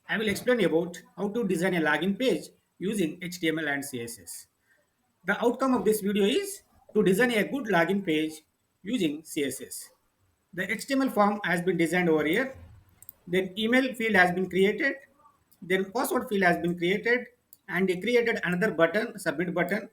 I will explain about how to design a login page using HTML and CSS. The outcome of this video is to design a good login page using CSS. The HTML form has been designed over here. Then email field has been created. Then password field has been created, and they created another button, submit button.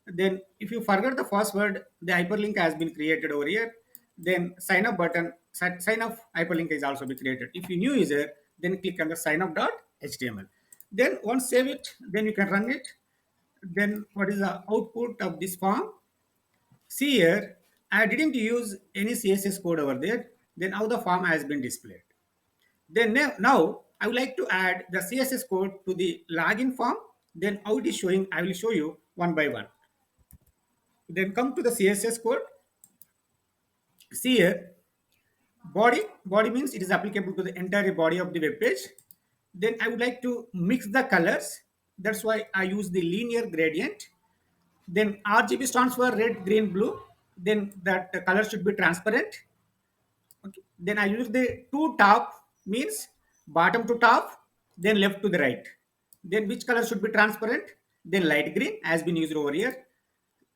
Then if you forget the password, the hyperlink has been created over here. Then sign up button, sign up hyperlink is also be created. If you new user, then click on the sign up.html. Then once save it, then you can run it. Then what is the output of this form? See here, I didn't use any CSS code over there. Then how the form has been displayed. Then now I would like to add the CSS code to the login form. Then how it is showing, I will show you one by one. Then come to the CSS code. See here, body means it is applicable to the entire body of the web page. Then I would like to mix the colors. That's why I use the linear gradient. Then RGB stands for red, green, blue. Then that color should be transparent. Okay. Then I use the two top means bottom to top, then left to the right. Then which color should be transparent? Then light green has been used over here.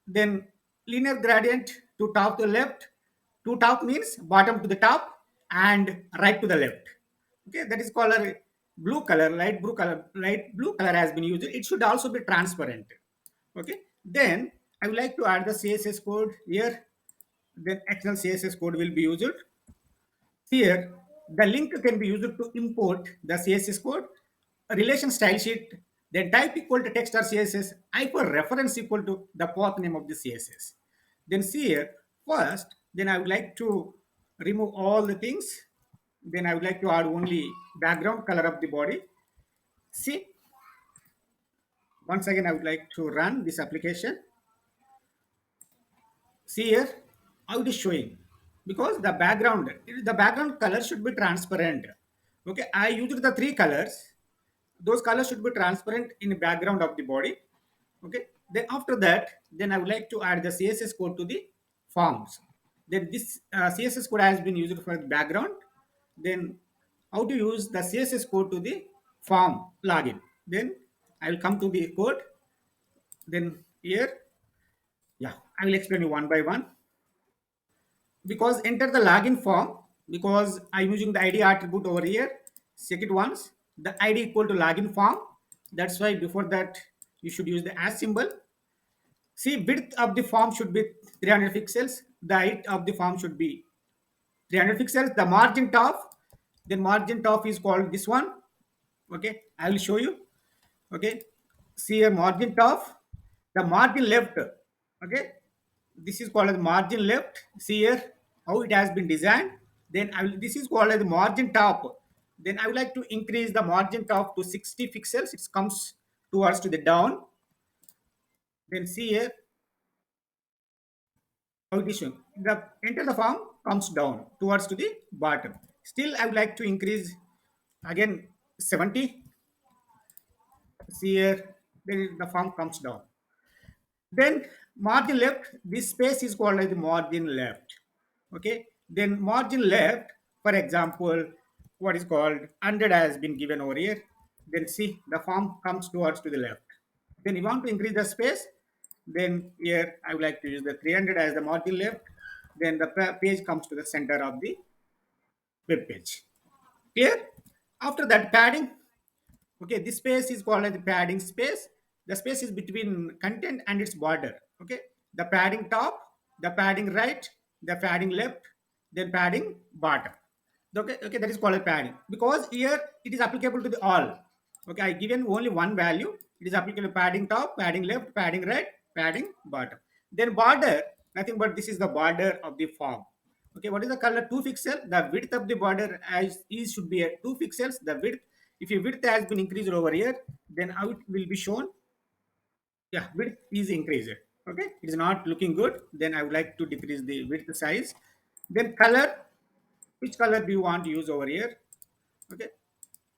Then linear gradient to top to left. To top means bottom to the top and right to the left. Okay, that is called a blue color, light blue color has been used. It should also be transparent. Okay, then I would like to add the CSS code here. Then external CSS code will be used. Here, the link can be used to import the CSS code, a relation style sheet, then type equal to text or CSS, I for reference equal to the path name of the CSS. Then see here, first, then I would like to remove all the things. Then I would like to add only background color of the body. See, once again, I would like to run this application. See here how it is showing, because the background color should be transparent. Okay, I used the three colors. Those colors should be transparent in the background of the body. Okay, then after that, then I would like to add the CSS code to the forms. Then this CSS code has been used for the background. Then how to use the CSS code to the form login. Then I will come to the code. Then here, yeah, I will explain you one by one. Because enter the login form, because I'm using the id attribute over here. Check it once, the id equal to login form. That's why before that you should use the as symbol. See, width of the form should be 300 pixels, the height of the form should be 300 pixels, the margin top, then margin top is called this one. Okay, I will show you. Okay, see a margin top, the margin left. Okay, this is called as margin left. See here how it has been designed. Then this is called as margin top. Then I would like to increase the margin top to 60 pixels. It comes towards to the down. Then see here how it is shown. The enter the form comes down towards to the bottom. Still I would like to increase again 70. See here, then the form comes down. Then margin left, this space is called as the margin left. Okay, then margin left, for example, what is called 100 has been given over here. Then see the form comes towards to the left. Then you want to increase the space, then here I would like to use the 300 as the margin left. Then the page comes to the center of the web page. Clear? After that, padding. Okay, this space is called as the padding space. The space is between content and its border. Okay, the padding top, the padding right, the padding left, then padding bottom. Okay, that is called a padding, because here it is applicable to the all. Okay, I given only one value. It is applicable to padding top, padding left, padding right, padding bottom. Then border, nothing but this is the border of the form. Okay, what is the color? 2 pixel. The width of the border as is should be at 2 pixels. The width, if your width has been increased over here, then how it will be shown? Yeah, width is increased. Okay, it is not looking good. Then I would like to decrease the width size. Then color, which color do you want to use over here? Okay,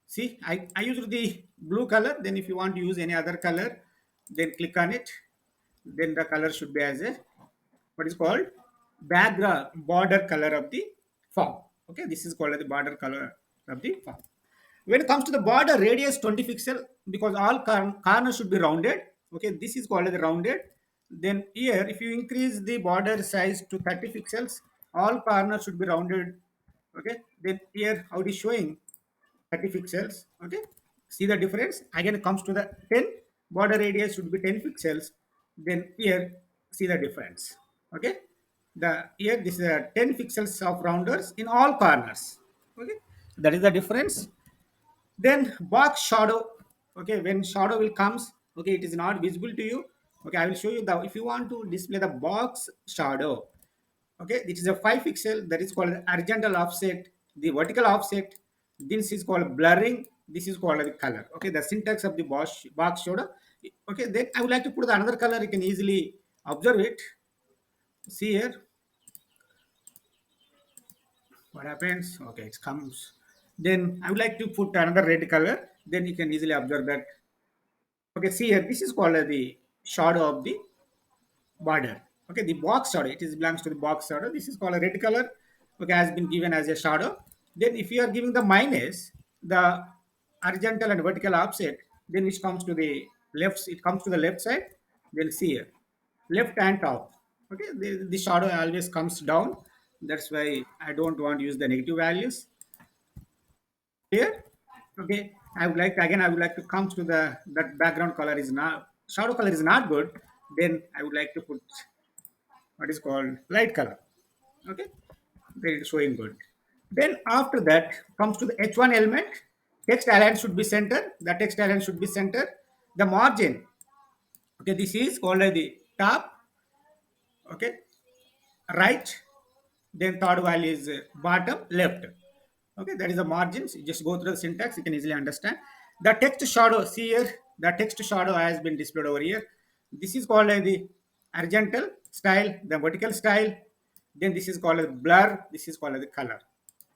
see, I used the blue color. Then if you want to use any other color, then click on it. Then the color should be as a what is called background border color of the form. Okay, this is called the border color of the form. When it comes to the border radius 20 pixel, because all corners should be rounded. Okay, this is called as rounded. Then here, if you increase the border size to 30 pixels, all corners should be rounded. Okay, then here how it is showing 30 pixels. Okay, see the difference. Again, it comes to the 10, border radius should be 10 pixels. Then here, see the difference. Okay, the here this is a 10 pixels of rounders in all corners. Okay, that is the difference. Then box shadow. Okay, when shadow will comes, okay, it is not visible to you. Okay, I will show you the, if you want to display the box shadow. Okay, this is a 5 pixel, that is called horizontal offset. The vertical offset, this is called blurring, this is called the color. Okay, the syntax of the box shadow. Okay, then I would like to put the another color, you can easily observe it. See here what happens. Okay, it comes. Then I would like to put another red color, then you can easily observe that. Okay, see here, this is called the shadow of the border. Okay, the box shadow, it is belongs to the box shadow. This is called a red color. Okay, has been given as a shadow. Then if you are giving the minus, the horizontal and vertical offset, then which comes to the left, it comes to the left side. Then see here, left and top. Okay, the shadow always comes down. That's why I don't want to use the negative values here. Okay, I would like to, again, I would like to come to the, that background color is not, shadow color is not good. Then I would like to put what is called light color. Okay, they are showing good. Then after that comes to the h1 element. Text align should be center, the text align should be center. The margin, okay, this is called as the top. Okay, right. Then third value is bottom left. Okay, that is the margins. You just go through the syntax, you can easily understand. The text shadow, see here, the text shadow has been displayed over here. This is called as the horizontal style, the vertical style. Then this is called as blur, this is called as the color.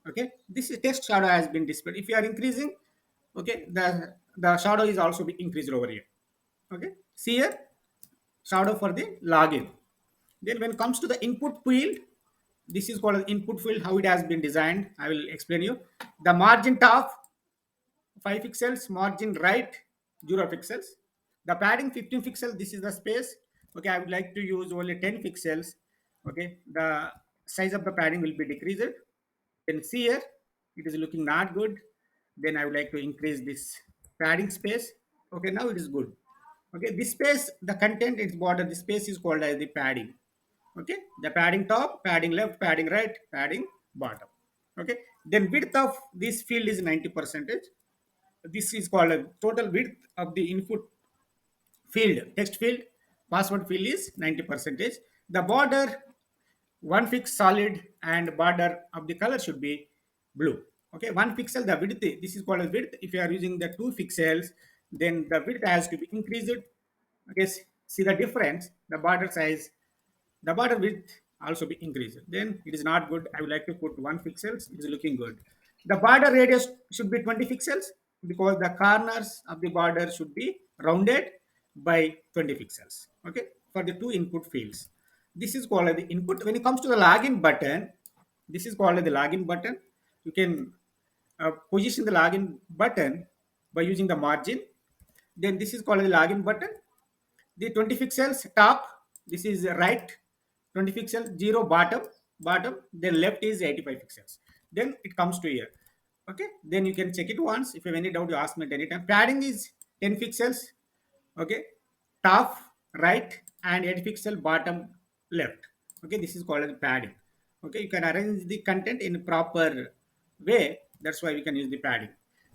Okay, this is text shadow has been displayed. If you are increasing, okay, the shadow is also be increased over here. Okay, see here, shadow for the login. Then when it comes to the input field, this is called input field, how it has been designed. I will explain you. The margin top 5 pixels, margin right 0 pixels. The padding 15 pixels, this is the space. Okay, I would like to use only 10 pixels. Okay, the size of the padding will be decreased. Then see here, it is looking not good. Then I would like to increase this padding space. Okay, now it is good. Okay, this space, the content is border, the space is called as the padding. Okay, the padding top, padding left, padding right, padding bottom. Okay, then width of this field is 90 percentage. This is called a total width of the input field, text field, password field is 90 percentage. The border, one fixed solid, and border of the color should be blue. Okay, 1 pixel the width, this is called as width. If you are using the 2 pixels, then the width has to be increased. Okay, see the difference, the border size, the border width also be increased. Then it is not good. I would like to put 1 pixels. It is looking good. The border radius should be 20 pixels, because the corners of the border should be rounded by 20 pixels. Okay, for the two input fields. This is called as the input. When it comes to the login button, this is called as the login button. You can position the login button by using the margin. Then this is called the login button. The 20 pixels top, this is right, 20 pixels, 0 bottom, then left is 85 pixels. Then it comes to here. Okay, then you can check it once. If you have any doubt, you ask me at any time. Padding is 10 pixels. Okay, top right and 8 pixel bottom left. Okay, this is called as padding. Okay, you can arrange the content in proper way. That's why we can use the padding.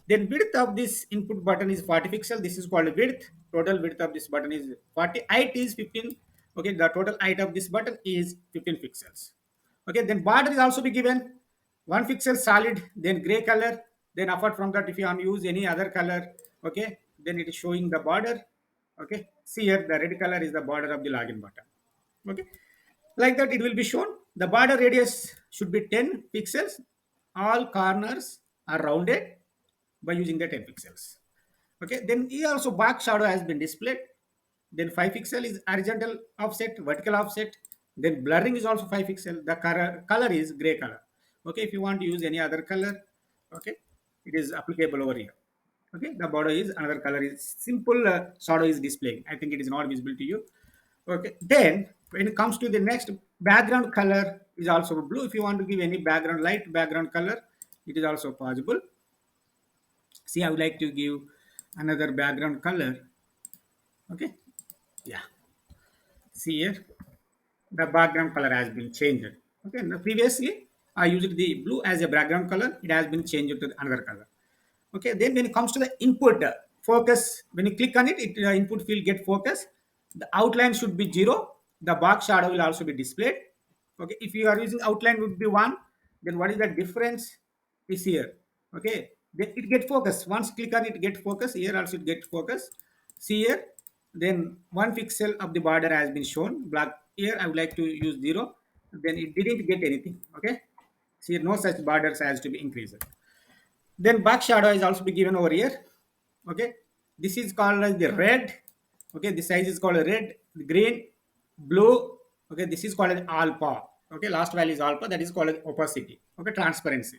Then width of this input button is 40 pixel. This is called width. Total width of this button is 40. Height is 15. Okay, the total height of this button is 15 pixels. Okay, then border is also be given 1 pixel solid, then gray color. Then apart from that, if you want to use any other color, okay, then it is showing the border. Okay, see here, the red color is the border of the login button. Okay, like that it will be shown. The border radius should be 10 pixels. All corners are rounded by using the 10 pixels. Okay, then here also box shadow has been displayed. Then 5 pixel is horizontal offset, vertical offset. Then blurring is also 5 pixel. The color is gray color. Okay, if you want to use any other color, okay, it is applicable over here. Okay, the border is another color is simple shadow is displaying. I think it is not visible to you. Okay, then when it comes to the next, background color is also blue. If you want to give any background light background color, it is also possible. See, I would like to give another background color. Okay, yeah, see here, the background color has been changed. Okay, now previously I used the blue as a background color, it has been changed to another color. Okay, then when it comes to the input focus, when you click on it, input field get focus. The outline should be 0. The box shadow will also be displayed. Okay, if you are using outline would be 1, then what is the difference is here. Okay, then it get focus. Once click on it, get focus. Here also it get focus. See here, then 1 pixel of the border has been shown black. Here I would like to use 0, then it didn't get anything. Okay, see, no such borders has to be increased. Then back shadow is also be given over here. Okay, this is called as the red. Okay, this size is called a red, green, blue. Okay, this is called as alpha. Okay, last value is alpha, that is called as opacity. Okay, transparency.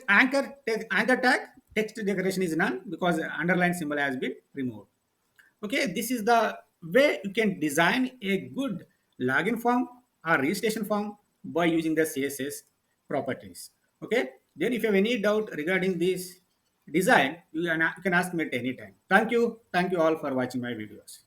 Anchor tag text decoration is none because underline symbol has been removed. Okay, this is the way you can design a good login form or registration form by using the CSS properties. Okay, then if you have any doubt regarding this design, you can ask me at any time. Thank you all for watching my videos.